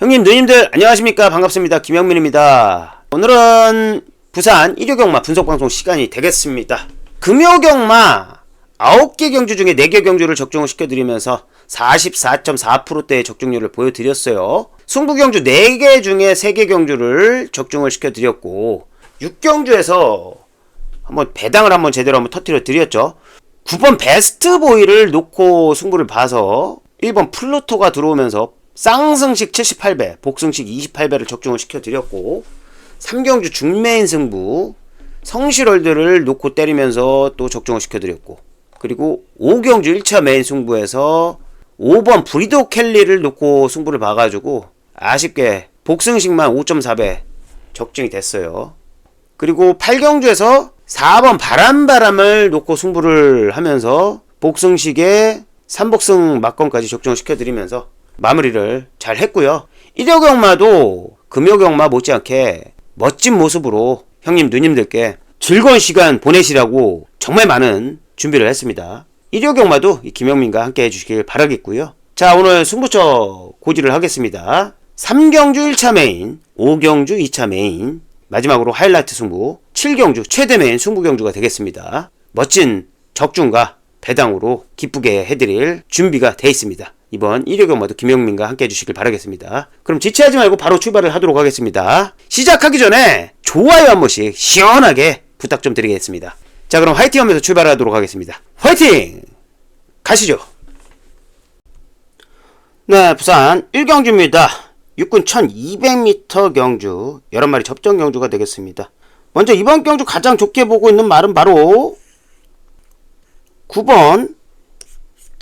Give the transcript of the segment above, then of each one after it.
형님, 누님들 안녕하십니까? 반갑습니다. 김영민입니다. 오늘은 부산 일요경마 분석방송 시간이 되겠습니다. 금요경마 9개 경주 중에 4개 경주를 적중을 시켜드리면서 44.4%대의 적중률을 보여드렸어요. 승부경주 4개 중에 3개 경주를 적중을 시켜드렸고 6경주에서 한번 배당을 한번 제대로 한번 터뜨려 드렸죠. 9번 베스트보이를 놓고 승부를 봐서 1번 플루토가 들어오면서 쌍승식 78배, 복승식 28배를 적중을 시켜드렸고 3경주 중메인 승부 성실월드를 놓고 때리면서 또 적중을 시켜드렸고 그리고 5경주 1차 메인 승부에서 5번 브리도 켈리를 놓고 승부를 봐가지고 아쉽게 복승식만 5.4배 적중이 됐어요. 그리고 8경주에서 4번 바람바람을 놓고 승부를 하면서 복승식에 3복승 막건까지 적중을 시켜드리면서 마무리를 잘 했고요. 일요경마도 금요경마 못지않게 멋진 모습으로 형님 누님들께 즐거운 시간 보내시라고 정말 많은 준비를 했습니다. 일요경마도 김영민과 함께 해주시길 바라겠고요. 자, 오늘 승부처 고지를 하겠습니다. 3경주 1차 메인, 5경주 2차 메인, 마지막으로 하이라이트 승부 7경주 최대 메인 승부경주가 되겠습니다. 멋진 적중과 배당으로 기쁘게 해드릴 준비가 되어 있습니다. 이번 일요경마도 김영민과 함께 해주시길 바라겠습니다. 그럼 지체하지 말고 바로 출발을 하도록 하겠습니다. 시작하기 전에 좋아요 한 번씩 시원하게 부탁 좀 드리겠습니다. 자, 그럼 화이팅 하면서 출발하도록 하겠습니다. 화이팅! 가시죠. 네, 부산 1경주입니다. 육군 1200m 경주 11마리 접전 경주가 되겠습니다. 먼저 이번 경주 가장 좋게 보고 있는 말은 바로 9번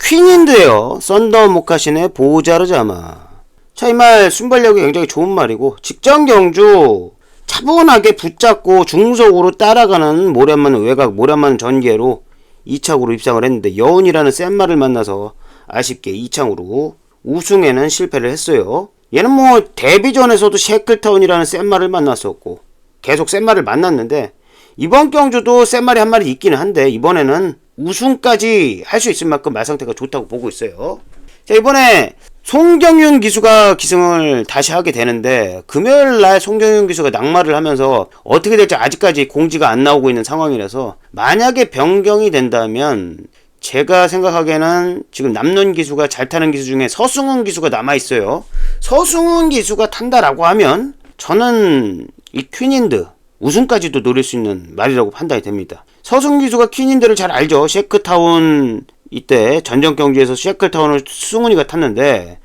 퀸인데요. 썬더 모카신의 보자르자마. 자, 이 말 순발력이 굉장히 좋은 말이고 직전 경주 차분하게 붙잡고 중속으로 따라가는 모래만 외곽 모래만 전개로 2착으로 입상을 했는데 여운이라는 센 말을 만나서 아쉽게 2창으로 우승에는 실패를 했어요. 얘는 뭐 데뷔전에서도 셰클타운이라는 센 말을 만났었고 계속 센 말을 만났는데 이번 경주도 센 말이 한 마리 있기는 한데 이번에는 우승까지 할 수 있을 만큼 말 상태가 좋다고 보고 있어요. 자, 이번에 송경윤 기수가 기승을 다시 하게 되는데 금요일날 송경윤 기수가 낙마를 하면서 어떻게 될지 아직까지 공지가 안 나오고 있는 상황이라서 만약에 변경이 된다면 제가 생각하기에는 지금 남는 기수가 잘 타는 기수 중에 서승훈 기수가 남아있어요. 서승훈 기수가 탄다라고 하면 저는 이 퀸인드 우승까지도 노릴 수 있는 말이라고 판단이 됩니다. 서승훈 기수가 퀸인드를 잘 알죠. 셰크타운 이때 전전 경기에서 셰클타운을 승훈이가 탔는데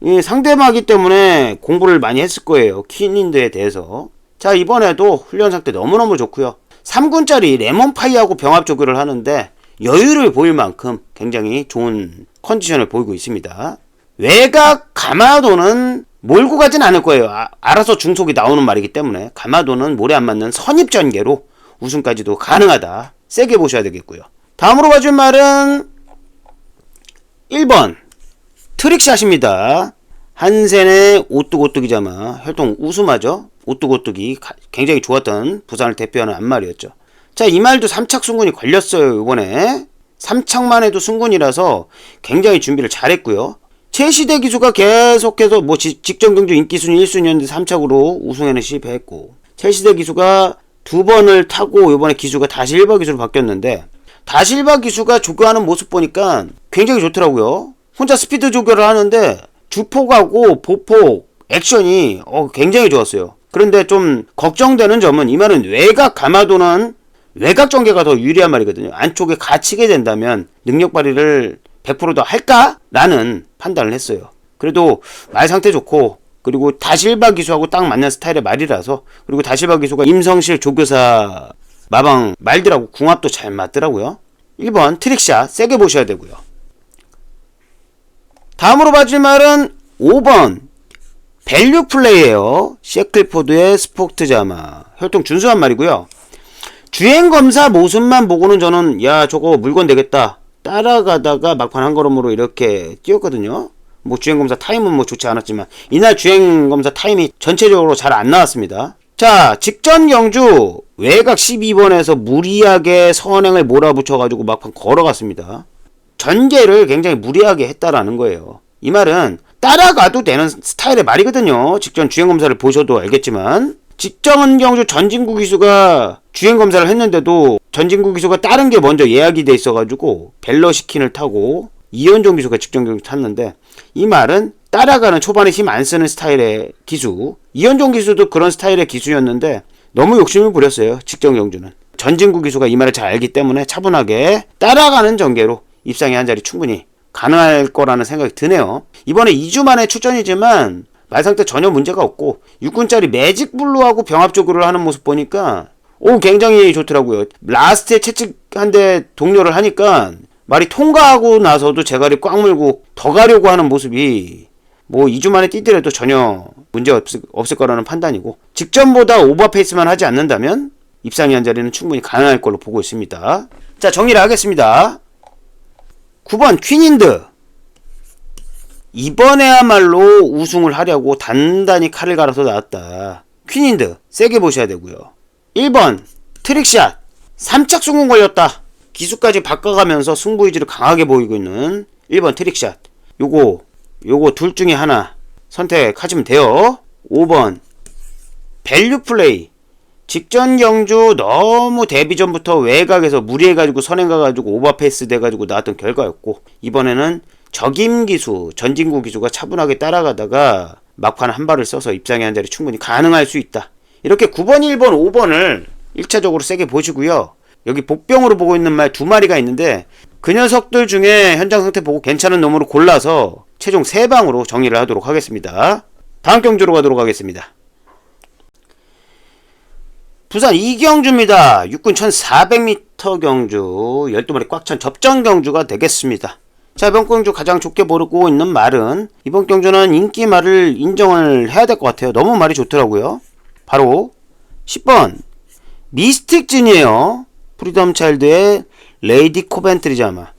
이 상대마기 때문에 공부를 많이 했을 거예요. 퀸인드에 대해서. 자, 이번에도 훈련 상태 너무너무 좋고요. 3군짜리 레몬파이하고 병합 조교를 하는데 여유를 보일 만큼 굉장히 좋은 컨디션을 보이고 있습니다. 외곽 가마도는 몰고 가진 않을 거예요. 알아서 중속이 나오는 말이기 때문에 가마도는 모래 안 맞는 선입전개로 우승까지도 가능하다. 세게 보셔야 되겠고요. 다음으로 봐줄 말은 1번 트릭샷입니다. 한센의 오뚜고뚜기자마 혈통 우수마죠. 오뚜고뚜기 굉장히 좋았던 부산을 대표하는 안말이었죠. 자, 이 말도 3착 승군이 걸렸어요. 이번에 3착만 해도 승군이라서 굉장히 준비를 잘했고요. 최시대 기수가 계속해서 뭐 직전 경주 인기순위 1순위였는데 3착으로 우승에는 실패했고 최시대 기수가 2번을 타고 이번에 기수가 다시 1바 기수로 바뀌었는데 다시 1바 기수가 조교하는 모습 보니까 굉장히 좋더라고요. 혼자 스피드 조교를 하는데 주폭하고 보폭 액션이 굉장히 좋았어요. 그런데 좀 걱정되는 점은 이 말은 외곽 가마도는 외곽 전개가 더 유리한 말이거든요. 안쪽에 갇히게 된다면 능력 발휘를 100% 더 할까? 라는 판단을 했어요. 그래도 말 상태 좋고 그리고 다실바 기수하고 딱 맞는 스타일의 말이라서 그리고 다실바 기수가 임성실 조교사 마방 말들하고 궁합도 잘 맞더라고요. 1번 트릭샷 세게 보셔야 되고요. 다음으로 봐줄 말은 5번 밸류 플레이예요. 셰클포드의 스포크트자마 혈통 준수한 말이고요. 주행검사 모습만 보고는 저는 야 저거 물건 되겠다 따라가다가 막판 한 걸음으로 이렇게 뛰었거든요. 뭐 주행검사 타임은 뭐 좋지 않았지만 이날 주행검사 타임이 전체적으로 잘 안 나왔습니다. 자, 직전 경주 외곽 12번에서 무리하게 선행을 몰아붙여가지고 막판 걸어갔습니다. 전개를 굉장히 무리하게 했다라는 거예요. 이 말은 따라가도 되는 스타일의 말이거든요. 직전 주행검사를 보셔도 알겠지만 직전 경주 전진구 기수가 주행검사를 했는데도 전진구 기수가 다른 게 먼저 예약이 돼 있어가지고 벨러시킨을 타고 이현종 기수가 직전 경주 탔는데, 이 말은 따라가는 초반에 힘 안 쓰는 스타일의 기수, 이현종 기수도 그런 스타일의 기수였는데 너무 욕심을 부렸어요. 직전 경주는 전진구 기수가 이 말을 잘 알기 때문에 차분하게 따라가는 전개로 입상에 한 자리 충분히 가능할 거라는 생각이 드네요. 이번에 2주 만에 출전이지만 말 상태 전혀 문제가 없고 6군짜리 매직블루하고 병합적으로 하는 모습 보니까 굉장히 좋더라고요. 라스트에 채찍한대 동료를 하니까 말이 통과하고 나서도 제갈이 꽉 물고 더 가려고 하는 모습이 2주 만에 뛰더라도 전혀 문제 없을 거라는 판단이고, 직전보다 오버페이스만 하지 않는다면 입상이 한 자리는 충분히 가능할 걸로 보고 있습니다. 자, 정리를 하겠습니다. 9번 퀸인드, 이번에야말로 우승을 하려고 단단히 칼을 갈아서 나왔다. 퀸인드 세게 보셔야 되고요. 1번 트릭샷, 3착 성공 걸렸다. 기수까지 바꿔가면서 승부 의지를 강하게 보이고 있는 1번 트릭샷, 요거 둘 중에 하나 선택하시면 돼요. 5번 밸류 플레이, 직전 경주 너무 데뷔 전부터 외곽에서 무리해가지고 선행 가가지고 오버패스 돼가지고 나왔던 결과였고, 이번에는 적임 기수, 전진구 기수가 차분하게 따라가다가 막판 한 발을 써서 입상에 한 자리 충분히 가능할 수 있다. 이렇게 9번, 1번, 5번을 1차적으로 세게 보시고요. 여기 복병으로 보고 있는 말 2마리가 있는데 그 녀석들 중에 현장 상태 보고 괜찮은 놈으로 골라서 최종 3방으로 정리를 하도록 하겠습니다. 다음 경주로 가도록 하겠습니다. 부산 이경주입니다. 육군 1400m 경주 12마리 꽉 찬 접전 경주가 되겠습니다. 자, 이번 경주 가장 좋게 보고 있는 말은, 이번 경주는 인기 말을 인정을 해야 될 것 같아요. 너무 말이 좋더라고요. 바로 10번 미스틱 진이에요. 프리덤 차일드의 레이디 코벤트리자마.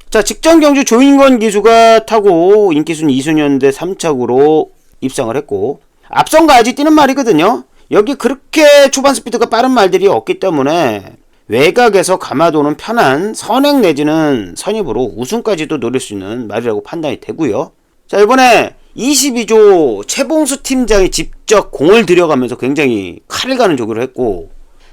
자, 직전 경주 조인건 기수가 타고 인기순위 2순위였는데 3착으로 입상을 했고, 앞선가 아직 뛰는 말이거든요. 여기 그렇게 초반 스피드가 빠른 말들이 없기 때문에 외곽에서 감아도는 편한 선행 내지는 선입으로 우승까지도 노릴 수 있는 말이라고 판단이 되고요. 자, 이번에 22조 최봉수 팀장이 직접 공을 들여가면서 굉장히 칼을 가는 조교를 했고,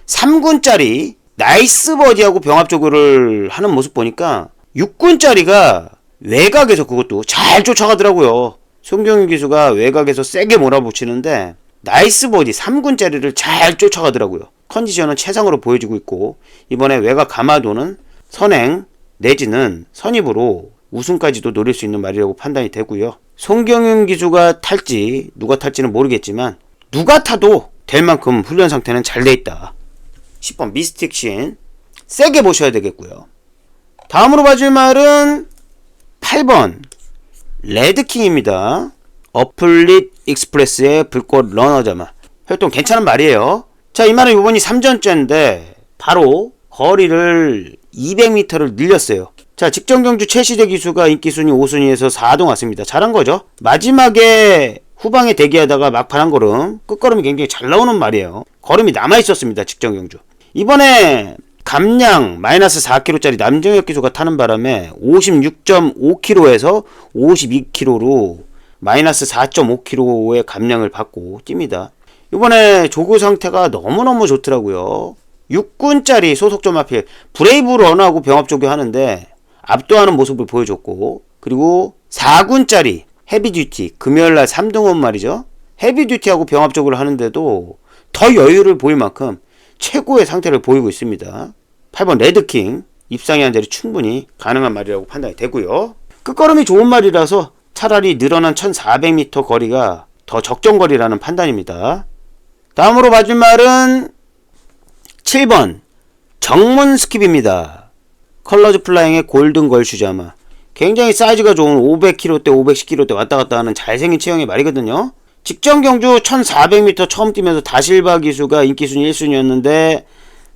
3군짜리 나이스 버디하고 병합조교를 하는 모습 보니까 6군짜리가 외곽에서 그것도 잘 쫓아가더라고요. 송경윤 기수가 외곽에서 세게 몰아붙이는데 나이스 버디 3군짜리를 잘 쫓아가더라고요. 컨디션은 최상으로 보여지고 있고, 이번에 외곽 감아도는 선행 내지는 선입으로 우승까지도 노릴 수 있는 말이라고 판단이 되고요. 송경윤 기수가 탈지 누가 탈지는 모르겠지만 누가 타도 될 만큼 훈련 상태는 잘 돼 있다. 10번 미스틱 신 세게 보셔야 되겠고요. 다음으로 봐줄 말은 8번 레드킹입니다. 어플릿 익스프레스의 불꽃 러너자마. 활동 괜찮은 말이에요. 자, 이 말은 이번이 3전째인데 바로 거리를 200m를 늘렸어요. 자, 직전 경주 최시대 기수가 인기순위 5순위에서 4등 왔습니다. 잘한 거죠. 마지막에 후방에 대기하다가 막판 한 걸음, 끝걸음이 굉장히 잘 나오는 말이에요. 걸음이 남아있었습니다. 직전 경주. 이번에 감량 마이너스 4kg짜리 남정혁 기수가 타는 바람에 56.5kg에서 52kg로 마이너스 4.5kg의 감량을 받고 뜁니다. 이번에 조교 상태가 너무너무 좋더라고요. 6군짜리 소속 점 앞에 브레이브 러너하고 병합조교 하는데 압도하는 모습을 보여줬고, 그리고 4군짜리 헤비듀티 금요일날 3등원 말이죠. 헤비듀티하고 병합조교를 하는데도 더 여유를 보일 만큼 최고의 상태를 보이고 있습니다. 8번 레드킹 입상에 한 자리 충분히 가능한 말이라고 판단이 되고요. 끝걸음이 좋은 말이라서 차라리 늘어난 1400m 거리가 더 적정거리라는 판단입니다. 다음으로 봐줄 말은 7번 정문 스킵입니다. 컬러즈 플라잉의 골든 걸슈자마. 굉장히 사이즈가 좋은 500kg대 510kg대 왔다갔다 하는 잘생긴 체형의 말이거든요. 직전 경주 1400m 처음 뛰면서 다실바 기수가 인기순위 1순위였는데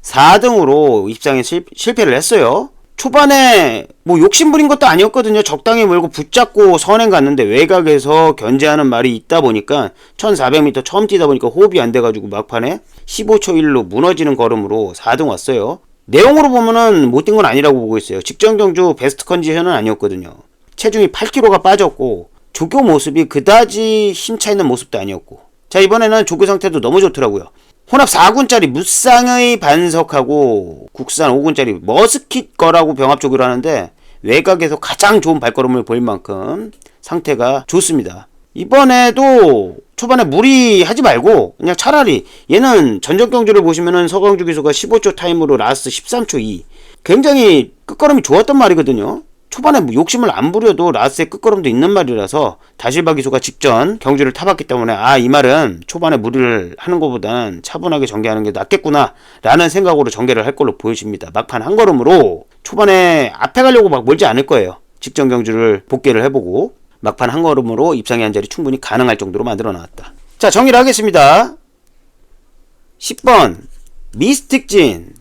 4등으로 입상에 실패를 했어요. 초반에 욕심부린 것도 아니었거든요. 적당히 몰고 붙잡고 선행 갔는데 외곽에서 견제하는 말이 있다 보니까 1400m 처음 뛰다 보니까 호흡이 안 돼가지고 막판에 15초 1로 무너지는 걸음으로 4등 왔어요. 내용으로 보면은 못 뛴 건 아니라고 보고 있어요. 직전 경주 베스트 컨디션은 아니었거든요. 체중이 8kg가 빠졌고 조교 모습이 그다지 힘차 있는 모습도 아니었고, 자, 이번에는 조교 상태도 너무 좋더라고요. 혼합 4군짜리 무쌍의 반석하고 국산 5군짜리 머스킷 거라고 병합 조교를 하는데 외곽에서 가장 좋은 발걸음을 보일 만큼 상태가 좋습니다. 이번에도 초반에 무리하지 말고 그냥 차라리 얘는 전적 경주를 보시면은 서강주 기수가 15초 타임으로 라스트 13초 2 굉장히 끝걸음이 좋았던 말이거든요. 초반에 뭐 욕심을 안 부려도 라스의 끝걸음도 있는 말이라서 다실바 기수가 직전 경주를 타봤기 때문에 이 말은 초반에 무리를 하는 것보다는 차분하게 전개하는 게 낫겠구나 라는 생각으로 전개를 할 걸로 보여집니다. 막판 한 걸음으로 초반에 앞에 가려고 막 멀지 않을 거예요. 직전 경주를 복귀를 해보고 막판 한 걸음으로 입상의 한 자리 충분히 가능할 정도로 만들어 놨다. 자, 정리를 하겠습니다. 10번 미스틱진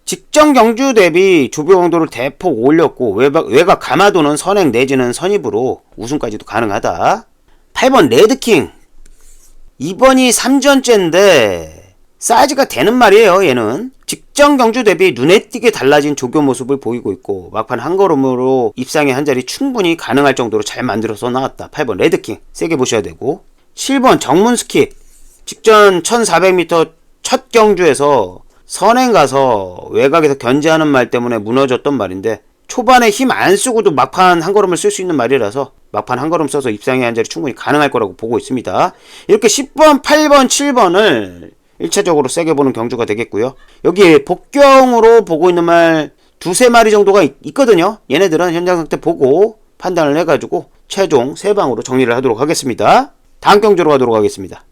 직전 경주 대비 조교 강도를 대폭 올렸고 외곽 가마도는 선행 내지는 선입으로 우승까지도 가능하다. 8번 레드킹 2번이 3전째인데 사이즈가 되는 말이에요. 얘는 직전 경주 대비 눈에 띄게 달라진 조교 모습을 보이고 있고 막판 한 걸음으로 입상의 한 자리 충분히 가능할 정도로 잘 만들어서 나왔다. 8번 레드킹 세게 보셔야 되고, 7번 정문 스킵 직전 1400m 첫 경주에서 선행 가서 외곽에서 견제하는 말 때문에 무너졌던 말인데 초반에 힘 안 쓰고도 막판 한 걸음을 쓸 수 있는 말이라서 막판 한 걸음 써서 입상의 한 자리 충분히 가능할 거라고 보고 있습니다. 이렇게 10번, 8번, 7번을 1차적으로 세게 보는 경주가 되겠고요. 여기 복경으로 보고 있는 말 두세 마리 정도가 있거든요. 얘네들은 현장 상태 보고 판단을 해가지고 최종 3방으로 정리를 하도록 하겠습니다. 다음 경주로 가도록 하겠습니다.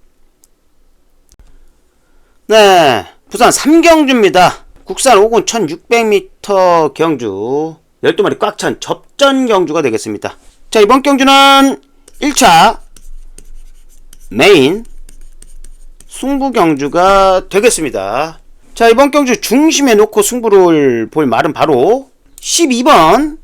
네, 부산 3경주입니다. 국산 5군 1600m 경주 12마리 꽉 찬 접전 경주가 되겠습니다. 자, 이번 경주는 1차 메인 승부 경주가 되겠습니다. 자, 이번 경주 중심에 놓고 승부를 볼 말은 바로 12번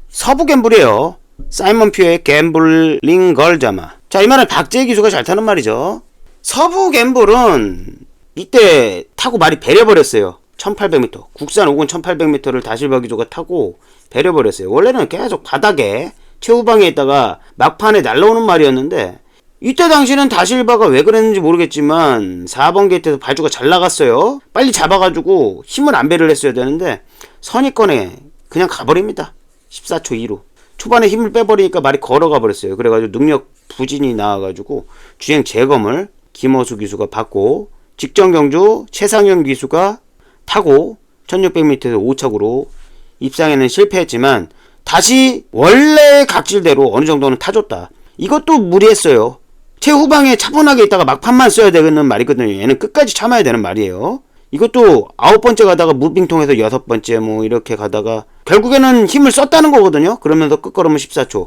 서부 갬블이에요. 사이먼 퓨의 갬블링 걸자마. 자, 이 말은 박재희 기수가 잘 타는 말이죠. 서부 갬블은 이때 타고 말이 배려버렸어요. 1800m 국산 5군 1800m를 다실바 기수가 타고 배려버렸어요. 원래는 계속 바닥에 최후방에 있다가 막판에 날라오는 말이었는데 이때 당시는 다실바가 왜 그랬는지 모르겠지만 4번 게이트에서 발주가 잘 나갔어요. 빨리 잡아가지고 힘을 안배를 했어야 되는데 선입권에 그냥 가버립니다. 14초 2로 초반에 힘을 빼버리니까 말이 걸어가 버렸어요. 그래가지고 능력 부진이 나와가지고 주행 재검을 김어수 기수가 받고 직전 경주 최상현 기수가 타고 1600m에서 5착으로 입상에는 실패했지만 다시 원래 각질대로 어느 정도는 타줬다. 이것도 무리했어요. 최후방에 차분하게 있다가 막판만 써야 되는 말이거든요. 얘는 끝까지 참아야 되는 말이에요. 이것도 9번째 가다가 무빙 통해서 6번째 뭐 이렇게 가다가 결국에는 힘을 썼다는 거거든요. 그러면서 끝걸음은 14초.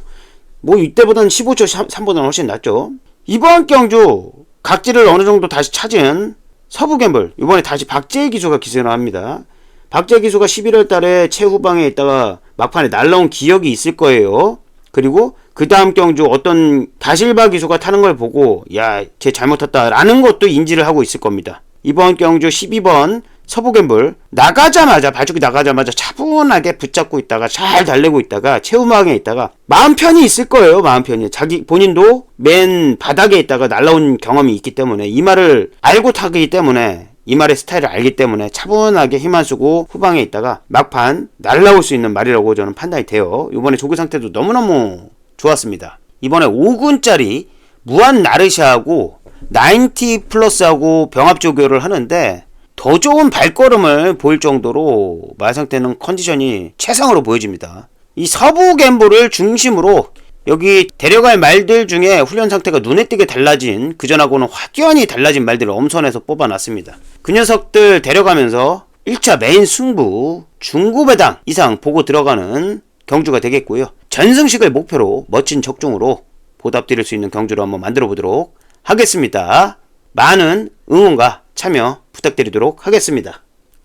뭐 이때보다는 15초 3보다는 훨씬 낫죠. 이번 경주 각질을 어느 정도 다시 찾은 서부 갬블. 이번에 다시 박재희 기수가 기승을 합니다. 박재희 기수가 11월 달에 최후방에 있다가 막판에 날라온 기억이 있을 거예요. 그리고 그 다음 경주 어떤 다실바 기수가 타는 걸 보고 야, 쟤 잘못 탔다 라는 것도 인지를 하고 있을 겁니다. 이번 경주 12번 서부 갬블 나가자마자 발주기 나가자마자 차분하게 붙잡고 있다가 잘 달래고 있다가 최후방에 있다가 마음 편히 있을 거예요. 마음 편히 자기 본인도 맨 바닥에 있다가 날라온 경험이 있기 때문에 이 말을 알고 타기 때문에 이 말의 스타일을 알기 때문에 차분하게 힘 안 쓰고 후방에 있다가 막판 날라올 수 있는 말이라고 저는 판단이 돼요. 이번에 조교 상태도 너무너무 좋았습니다. 이번에 5군짜리 무한 나르샤하고 90 플러스하고 병합 조교를 하는데 더 좋은 발걸음을 보일 정도로 말 상태는 컨디션이 최상으로 보여집니다. 이 서부 갬블을 중심으로 여기 데려갈 말들 중에 훈련 상태가 눈에 띄게 달라진 그전하고는 확연히 달라진 말들을 엄선해서 뽑아놨습니다. 그 녀석들 데려가면서 1차 메인 승부 중구배당 이상 보고 들어가는 경주가 되겠고요. 전승식을 목표로 멋진 적중으로 보답드릴 수 있는 경주로 한번 만들어 보도록 하겠습니다. 많은 응원과 참여 부탁드리도록 하겠습니다.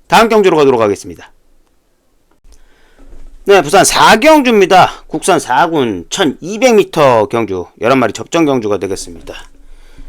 다음 경주로 가도록 하겠습니다. 네, 부산 4경주입니다. 국산 4군 1200m 경주 11마리 접전 경주가 되겠습니다.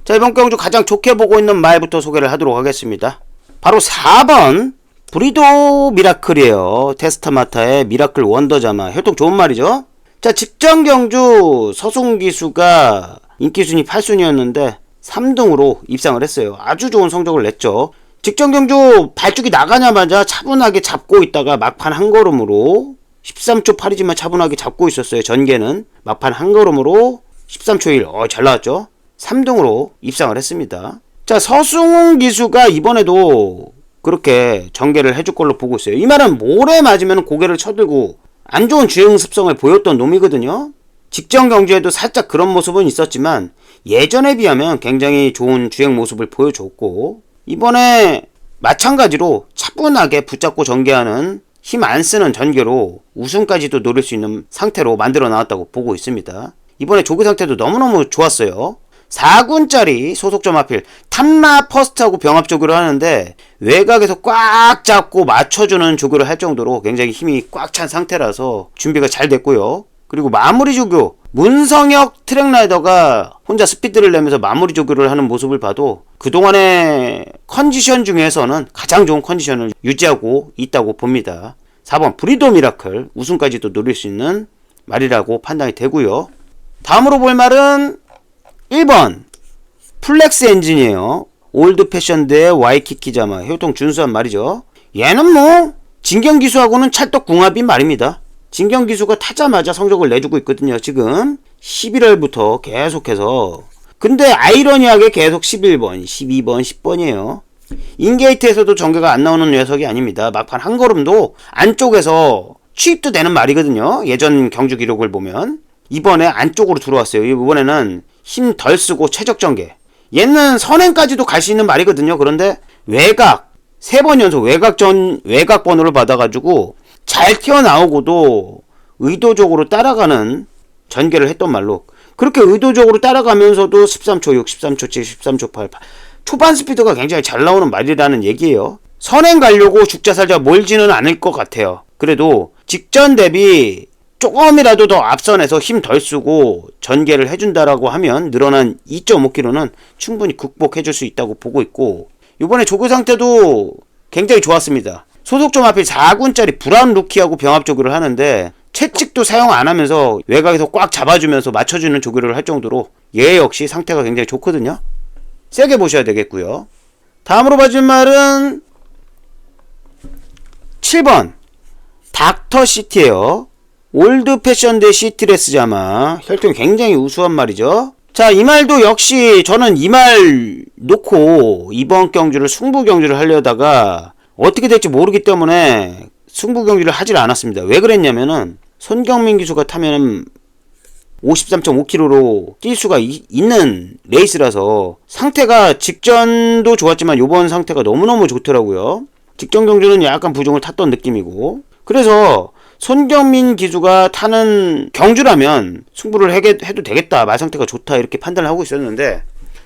자, 이번 경주 가장 좋게 보고 있는 말부터 소개를 하도록 하겠습니다. 바로 4번 브리도 미라클이에요. 테스타마타의 미라클 원더자마. 혈통 좋은 말이죠. 자, 직전 경주 서승훈 기수가 인기 순위 8순위였는데 3등으로 입상을 했어요. 아주 좋은 성적을 냈죠. 직전 경주 발주기 나가자마자 차분하게 잡고 있다가 막판 한 걸음으로 13초 8이지만 차분하게 잡고 있었어요. 전개는 막판 한 걸음으로 13초 1. 잘 나왔죠. 3등으로 입상을 했습니다. 자, 서승훈 기수가 이번에도 그렇게 전개를 해줄 걸로 보고 있어요. 이 말은 모래 맞으면 고개를 쳐들고 안 좋은 주행 습성을 보였던 놈이거든요. 직전 경주에도 살짝 그런 모습은 있었지만 예전에 비하면 굉장히 좋은 주행 모습을 보여줬고, 이번에 마찬가지로 차분하게 붙잡고 전개하는 힘 안 쓰는 전개로 우승까지도 노릴 수 있는 상태로 만들어 나왔다고 보고 있습니다. 이번에 조기 상태도 너무너무 좋았어요. 4군짜리 소속점 하필 탐라 퍼스트하고 병합 조교를 하는데 외곽에서 꽉 잡고 맞춰주는 조교를 할 정도로 굉장히 힘이 꽉 찬 상태라서 준비가 잘 됐고요. 그리고 마무리 조교 문성혁 트랙라이더가 혼자 스피드를 내면서 마무리 조교를 하는 모습을 봐도 그동안의 컨디션 중에서는 가장 좋은 컨디션을 유지하고 있다고 봅니다. 4번 브리도 미라클 우승까지도 노릴 수 있는 말이라고 판단이 되고요. 다음으로 볼 말은 1번 플렉스 엔진이에요. 올드 패션드의 와이키키자마 효통 준수한 말이죠. 얘는 뭐 진경기수하고는 찰떡궁합인 말입니다. 진경기수가 타자마자 성적을 내주고 있거든요. 지금 11월부터 계속해서. 근데 아이러니하게 계속 11번, 12번, 10번이에요. 인게이트에서도 전개가 안 나오는 녀석이 아닙니다. 막판 한 걸음도 안쪽에서 취입도 되는 말이거든요. 예전 경주 기록을 보면. 이번에 안쪽으로 들어왔어요. 이번에는 힘 덜 쓰고 최적 전개. 얘는 선행까지도 갈 수 있는 말이거든요. 그런데 외곽 3번 연속 외곽 번호를 받아가지고 잘 튀어나오고도 의도적으로 따라가는 전개를 했던 말로, 그렇게 의도적으로 따라가면서도 13초 6, 13초 7, 13초 8 초반 스피드가 굉장히 잘 나오는 말이라는 얘기예요. 선행 가려고 죽자살자 몰지는 않을 것 같아요. 그래도 직전 대비 조금이라도 더 앞선에서 힘 덜 쓰고 전개를 해준다라고 하면 늘어난 2.5km는 충분히 극복해줄 수 있다고 보고 있고, 이번에 조교 상태도 굉장히 좋았습니다. 소속점 하필 4군짜리 브라운 루키하고 병합 조교를 하는데 채찍도 사용 안 하면서 외곽에서 꽉 잡아주면서 맞춰주는 조교를 할 정도로 얘 역시 상태가 굉장히 좋거든요. 세게 보셔야 되겠고요. 다음으로 봐줄 말은 7번 닥터 시티에요. 올드 패션드 시티레스 자마 혈통이 굉장히 우수한 말이죠. 자, 이 말도 역시 저는 이 말 놓고 이번 경주를 승부 경주를 하려다가 어떻게 될지 모르기 때문에 승부 경주를 하질 않았습니다. 왜 그랬냐면은 손경민 기수가 타면은 53.5km로 뛸 수가 있는 레이스라서 상태가 직전도 좋았지만 요번 상태가 너무너무 좋더라고요. 직전 경주는 약간 부종을 탔던 느낌이고, 그래서 손경민 기수가 타는 경주라면 승부를 해도 되겠다, 말 상태가 좋다 이렇게 판단을 하고 있었는데,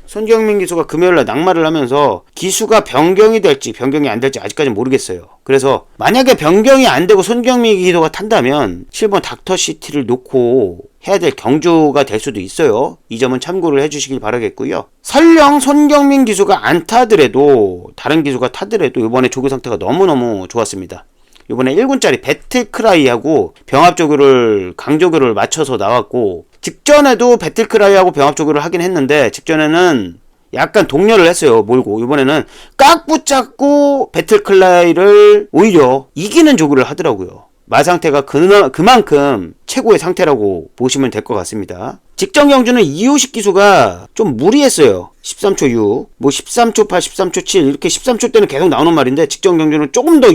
손경민 기수가 금요일날 낙마를 하면서 기수가 변경이 될지 변경이 안 될지 아직까지는 모르겠어요. 그래서 만약에 변경이 안 되고 손경민 기수가 탄다면 7번 닥터시티를 놓고 해야 될 경주가 될 수도 있어요. 이 점은 참고를 해주시길 바라겠고요. 설령 손경민 기수가 안 타더라도 다른 기수가 타더라도 이번에 조교 상태가 너무너무 좋았습니다. 이번에 1군짜리 배틀크라이하고 병합조교를 강조교를 맞춰서 나왔고, 직전에도 배틀크라이하고 병합조교를 하긴 했는데 직전에는 약간 동료를 했어요. 몰고. 이번에는 깍 붙잡고 배틀크라이를 오히려 이기는 조교를 하더라고요. 말 상태가 그만큼 최고의 상태라고 보시면 될 것 같습니다. 직전 경주는 이효식 기수가 좀 무리했어요. 13초 6, 뭐 13초 8, 13초 7 이렇게 13초 때는 계속 나오는 말인데 직전 경주는 조금 더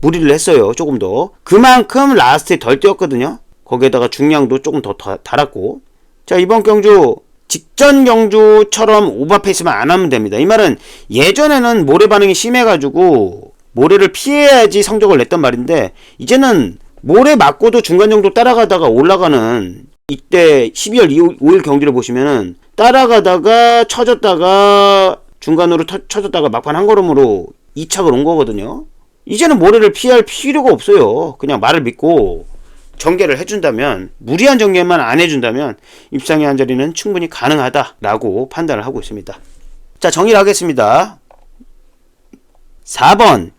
무리를 했어요. 조금 더. 그만큼 라스트에 덜 뛰었거든요. 거기에다가 중량도 조금 더 달았고. 자, 이번 경주 직전 경주처럼 오버페이스만 안 하면 됩니다. 이 말은 예전에는 모래 반응이 심해가지고 모래를 피해야지 성적을 냈단 말인데, 이제는 모래 맞고도 중간 정도 따라가다가 올라가는, 이때 12월 5일 경기를 보시면은 따라가다가 쳐졌다가 중간으로 쳐졌다가 막판 한 걸음으로 2착을 온 거거든요. 이제는 모래를 피할 필요가 없어요. 그냥 말을 믿고 전개를 해준다면, 무리한 전개만 안 해준다면 입상의 한 자리는 충분히 가능하다라고 판단을 하고 있습니다. 자, 정리를 하겠습니다. 4번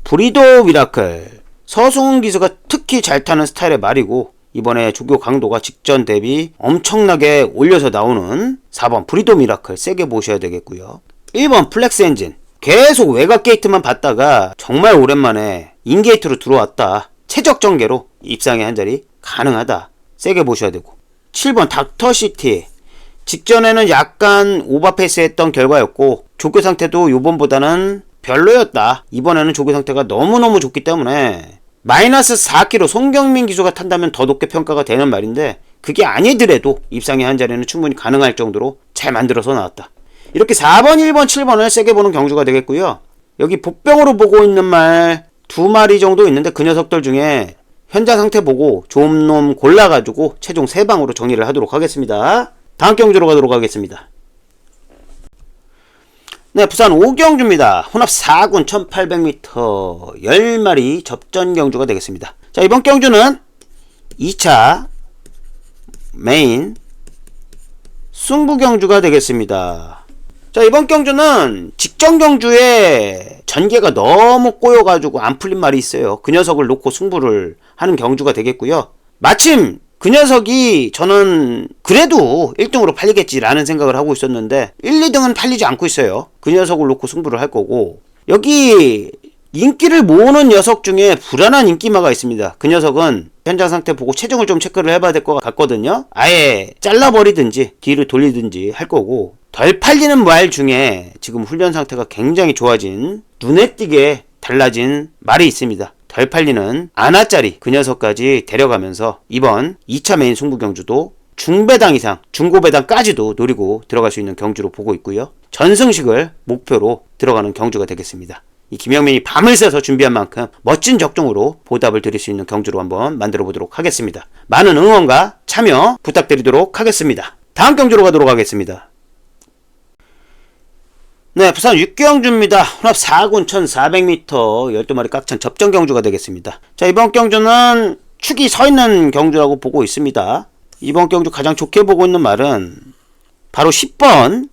브리도 미라클 서승훈 기수가 특히 잘 타는 스타일의 말이고, 이번에 조교 강도가 직전 대비 엄청나게 올려서 나오는 4번 브리도 미라클 세게 보셔야 되겠고요. 1번 플렉스 엔진 계속 외곽 게이트만 봤다가 정말 오랜만에 인게이트로 들어왔다. 최적 전개로 입상의 한 자리 가능하다. 세게 보셔야 되고. 7번 닥터시티 직전에는 약간 오버페이스 했던 결과였고 조교 상태도 요번보다는 별로였다. 이번에는 조교 상태가 너무너무 좋기 때문에 마이너스 4km 송경민 기수가 탄다면 더 높게 평가가 되는 말인데 그게 아니더라도 입상의 한 자리는 충분히 가능할 정도로 잘 만들어서 나왔다. 이렇게 4번, 1번, 7번을 세게 보는 경주가 되겠고요. 여기 복병으로 보고 있는 말 2마리 정도 있는데 그 녀석들 중에 현장 상태 보고 좋은 놈 골라가지고 최종 3방으로 정리를 하도록 하겠습니다. 다음 경주로 가도록 하겠습니다. 네, 부산 5경주입니다. 혼합 4군 1800m 10마리 접전 경주가 되겠습니다. 자, 이번 경주는 2차 메인 승부 경주가 되겠습니다. 자, 이번 경주는 직전 경주에 전개가 너무 꼬여가지고 안 풀린 말이 있어요. 그 녀석을 놓고 승부를 하는 경주가 되겠고요. 마침 그 녀석이 저는 그래도 1등으로 팔리겠지라는 생각을 하고 있었는데 1, 2등은 팔리지 않고 있어요. 그 녀석을 놓고 승부를 할 거고 여기 인기를 모으는 녀석 중에 불안한 인기마가 있습니다. 그 녀석은 현장 상태 보고 체중을 좀 체크를 해봐야 될 것 같거든요. 아예 잘라버리든지 뒤를 돌리든지 할 거고 덜 팔리는 말 중에 지금 훈련 상태가 굉장히 좋아진 눈에 띄게 달라진 말이 있습니다. 덜 팔리는 아나짜리 그 녀석까지 데려가면서 이번 2차 메인 승부 경주도 중배당 이상 중고배당까지도 노리고 들어갈 수 있는 경주로 보고 있고요. 전승식을 목표로 들어가는 경주가 되겠습니다. 이 김영민이 밤을 새서 준비한 만큼 멋진 적중으로 보답을 드릴 수 있는 경주로 한번 만들어 보도록 하겠습니다. 많은 응원과 참여 부탁드리도록 하겠습니다. 다음 경주로 가도록 하겠습니다. 네, 부산 6경주입니다. 혼합 4군 1400m 12마리 깍찬 접전 경주가 되겠습니다. 자, 이번 경주는 축이 서 있는 경주라고 보고 있습니다. 이번 경주 가장 좋게 보고 있는 말은 바로 10번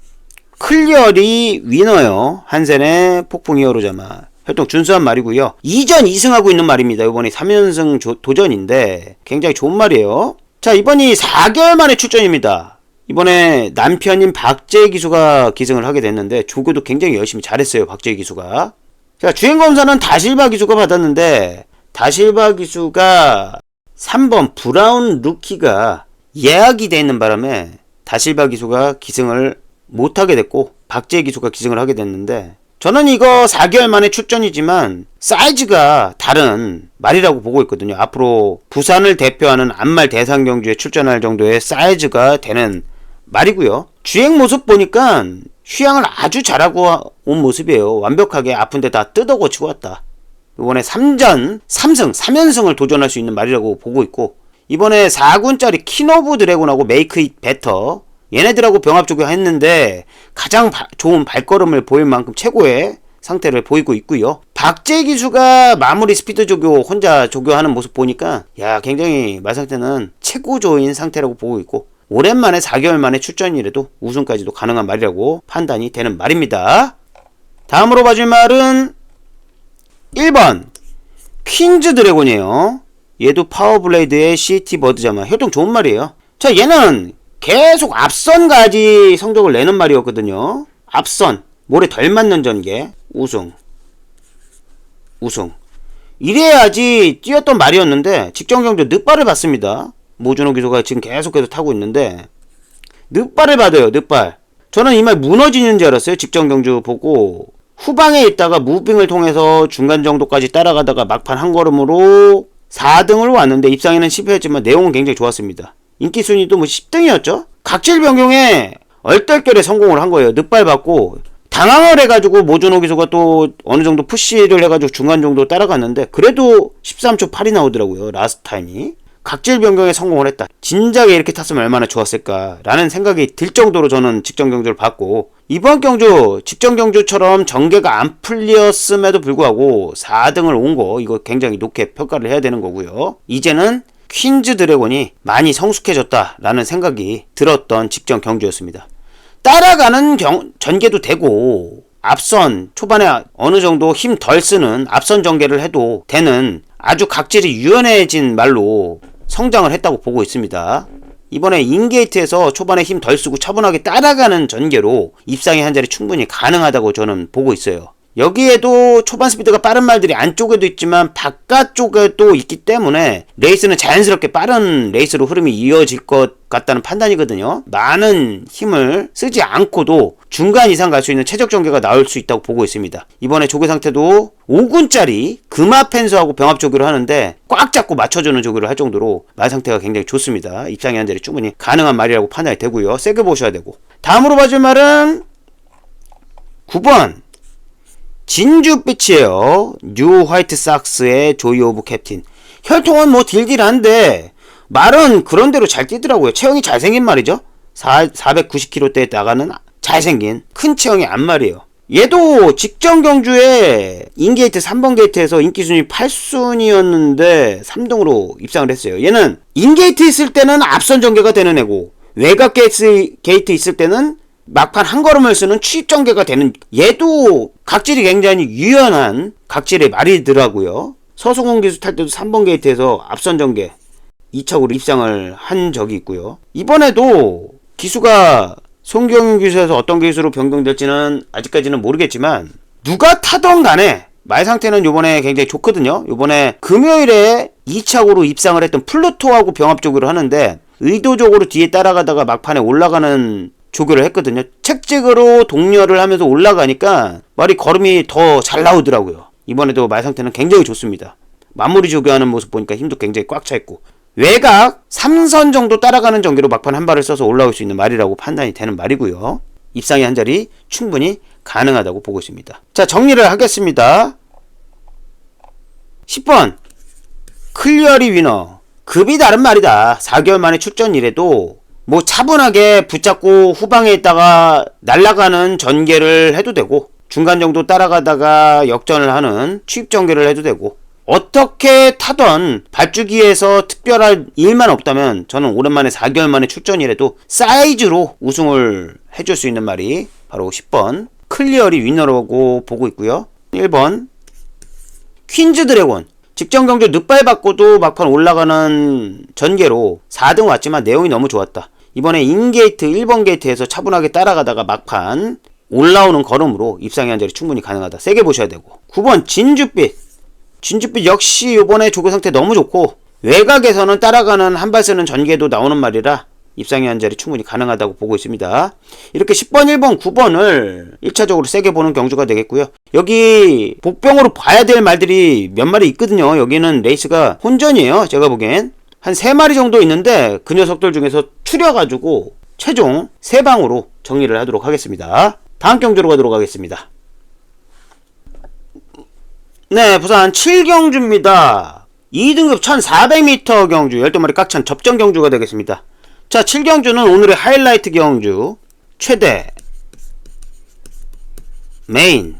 클리어리 위너요. 한센의 폭풍 히어로자마 활동 준수한 말이고요. 이전 2승하고 있는 말입니다. 이번에 3연승 도전인데 굉장히 좋은 말이에요. 자, 이번이 4개월 만에 출전입니다. 이번에 남편인 박재희 기수가 기승을 하게 됐는데 조교도 굉장히 열심히 잘했어요. 박재희 기수가. 자, 주행검사는 다실바 기수가 받았는데 다실바 기수가 3번 브라운 루키가 예약이 돼 있는 바람에 다실바 기수가 기승을 못하게 됐고 박재희 기수가 기승을 하게 됐는데 저는 이거 4개월 만에 출전이지만 사이즈가 다른 말이라고 보고 있거든요. 앞으로 부산을 대표하는 안말 대상 경주에 출전할 정도의 사이즈가 되는 말이고요. 주행 모습 보니까 휴양을 아주 잘하고 온 모습이에요. 완벽하게 아픈데 다 뜯어 고치고 왔다. 이번에 3연승을 도전할 수 있는 말이라고 보고 있고 이번에 4군짜리 킹오브 드래곤하고 메이크 잇 베터 얘네들하고 병합 조교했는데 가장 좋은 발걸음을 보일 만큼 최고의 상태를 보이고 있고요. 박재 기수가 마무리 스피드 조교 혼자 조교하는 모습 보니까 야 굉장히 말 상태는 최고조인 상태라고 보고 있고 오랜만에 4개월 만에 출전이라도 우승까지도 가능한 말이라고 판단이 되는 말입니다. 다음으로 봐줄 말은 1번 퀸즈 드래곤이에요. 얘도 파워블레이드의 CT 버드자마 효동 좋은 말이에요. 자, 얘는 계속 앞선까지 성적을 내는 말이었거든요. 앞선 모래 덜 맞는 전개 우승 이래야지 뛰었던 말이었는데 직전 경주 늦발을 받습니다. 모준호 기수가 지금 계속해서 타고 있는데 늦발을 받아요. 늦발. 저는 이 말 무너지는 줄 알았어요. 직전 경주 보고 후방에 있다가 무빙을 통해서 중간 정도까지 따라가다가 막판 한 걸음으로 4등으로 왔는데 입상에는 실패했지만 내용은 굉장히 좋았습니다. 인기 순위도 뭐 10등이었죠. 각질 변경에 얼떨결에 성공을 한 거예요. 늦발 받고 당황을 해가지고 모준호 기수가 또 어느 정도 푸시를 해가지고 중간 정도 따라갔는데 그래도 13초 8이 나오더라고요. 라스트 타임이. 각질 변경에 성공을 했다. 진작에 이렇게 탔으면 얼마나 좋았을까 라는 생각이 들 정도로 저는 직전 경주를 봤고 이번 경주 직전 경주처럼 전개가 안 풀렸음에도 불구하고 4등을 온 거 이거 굉장히 높게 평가를 해야 되는 거고요. 이제는 퀸즈 드래곤이 많이 성숙해졌다 라는 생각이 들었던 직전 경주였습니다. 따라가는 전개도 되고 앞선 초반에 어느 정도 힘 덜 쓰는 앞선 전개를 해도 되는 아주 각질이 유연해진 말로 성장을 했다고 보고 있습니다. 이번에 인게이트에서 초반에 힘 덜 쓰고 차분하게 따라가는 전개로 입상의 한 자리 충분히 가능하다고 저는 보고 있어요. 여기에도 초반 스피드가 빠른 말들이 안쪽에도 있지만 바깥쪽에도 있기 때문에 레이스는 자연스럽게 빠른 레이스로 흐름이 이어질 것 같다는 판단이거든요. 많은 힘을 쓰지 않고도 중간 이상 갈 수 있는 최적 전개가 나올 수 있다고 보고 있습니다. 이번에 조교 상태도 5군짜리 금화 펜스하고 병합 조교를 하는데 꽉 잡고 맞춰주는 조교를 할 정도로 말 상태가 굉장히 좋습니다. 입상의 한 자리 충분히 가능한 말이라고 판단이 되고요. 세게 보셔야 되고, 다음으로 봐줄 말은 9번 진주빛이에요. 뉴 화이트 삭스의 조이 오브 캡틴. 혈통은 뭐 딜딜한데 말은 그런대로 잘 뛰더라고요. 체형이 잘생긴 말이죠. 490kg대에 나가는 잘생긴 큰 체형의 안말이에요. 얘도 직전 경주에 인게이트 3번 게이트에서 인기순위 8순위였는데 3등으로 입상을 했어요. 얘는 인게이트 있을 때는 앞선 전개가 되는 애고, 외곽 게이트 있을 때는 막판 한 걸음을 쓰는 취입 전개가 되는, 얘도 각질이 굉장히 유연한 각질의 말이더라고요. 서수공 기수 탈 때도 3번 게이트에서 앞선 전개 2착으로 입상을 한 적이 있고요. 이번에도 기수가 송경윤 기수에서 어떤 기수로 변경될지는 아직까지는 모르겠지만, 누가 타던 간에 말 상태는 요번에 굉장히 좋거든요. 요번에 금요일에 2착으로 입상을 했던 플루토하고 병합 조교를 하는데 의도적으로 뒤에 따라가다가 막판에 올라가는 조교를 했거든요. 책직으로 동료를 하면서 올라가니까 말이 걸음이 더 잘 나오더라고요. 이번에도 말 상태는 굉장히 좋습니다. 마무리 조교하는 모습 보니까 힘도 굉장히 꽉 차 있고, 외곽 3선 정도 따라가는 전개로 막판 한 발을 써서 올라올 수 있는 말이라고 판단이 되는 말이고요. 입상의 한 자리 충분히 가능하다고 보고 있습니다. 자, 정리를 하겠습니다. 10번 클리어리 위너. 급이 다른 말이다. 4개월 만에 출전이래도 뭐 차분하게 붙잡고 후방에 있다가 날아가는 전개를 해도 되고, 중간 정도 따라가다가 역전을 하는 취입 전개를 해도 되고, 어떻게 타던 발주기에서 특별한 일만 없다면 저는 오랜만에 4개월 만에 출전이라도 사이즈로 우승을 해줄 수 있는 말이 바로 10번 클리어리 위너라고 보고 있고요. 1번 퀸즈 드래곤. 직전 경주 늑발 받고도 막판 올라가는 전개로 4등 왔지만 내용이 너무 좋았다. 이번에 인게이트 1번 게이트에서 차분하게 따라가다가 막판 올라오는 걸음으로 입상의 한 자리 충분히 가능하다. 세게 보셔야 되고. 9번 진주빛. 진주빛 역시 요번에 조교 상태 너무 좋고, 외곽에서는 따라가는 한 발 쓰는 전개도 나오는 말이라 입상의 한 자리 충분히 가능하다고 보고 있습니다. 이렇게 10번, 1번, 9번을 1차적으로 세게 보는 경주가 되겠고요. 여기 복병으로 봐야 될 말들이 몇 마리 있거든요. 여기는 레이스가 혼전이에요. 제가 보기엔 한 3마리 정도 있는데 그 녀석들 중에서 추려가지고 최종 3방으로 정리를 하도록 하겠습니다. 다음 경주로 가도록 하겠습니다. 네, 부산 7경주입니다. 2등급 1400m 경주 12마리 깍찬 접전 경주가 되겠습니다. 자, 7경주는 오늘의 하이라이트 경주, 최대 메인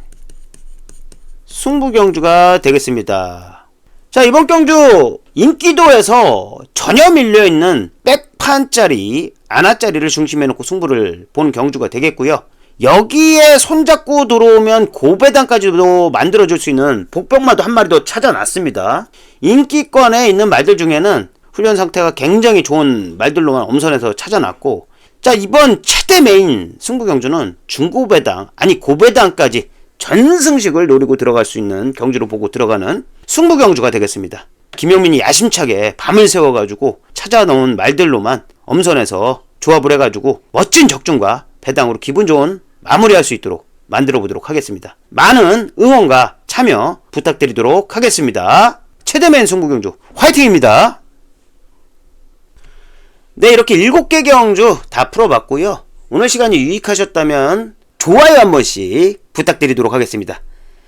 승부 경주가 되겠습니다. 자, 이번 경주 인기도에서 전혀 밀려있는 백판짜리 아나짜리를 중심에 놓고 승부를 본 경주가 되겠고요. 여기에 손잡고 들어오면 고배당까지도 만들어줄 수 있는 복병마도 한 마리 더 찾아놨습니다. 인기권에 있는 말들 중에는 훈련 상태가 굉장히 좋은 말들로만 엄선해서 찾아놨고, 자, 이번 최대 메인 승부 경주는 중고배당, 아니 고배당까지 전승식을 노리고 들어갈 수 있는 경주로 보고 들어가는 승부 경주가 되겠습니다. 김영민이 야심차게 밤을 새워가지고 찾아놓은 말들로만 엄선해서 조합을 해가지고 멋진 적중과 배당으로 기분 좋은 마무리할 수 있도록 만들어 보도록 하겠습니다. 많은 응원과 참여 부탁드리도록 하겠습니다. 최대맨 승부경주 화이팅입니다. 네, 이렇게 7개 경주 다 풀어봤고요. 오늘 시간이 유익하셨다면 좋아요 한 번씩 부탁드리도록 하겠습니다.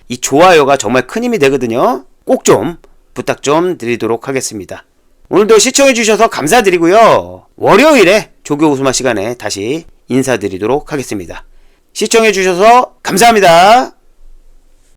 이 좋아요가 정말 큰 힘이 되거든요. 꼭 좀 부탁 좀 드리도록 하겠습니다. 오늘도 시청해주셔서 감사드리고요. 월요일에 조교 우스마 시간에 다시 인사드리도록 하겠습니다. 시청해주셔서 감사합니다.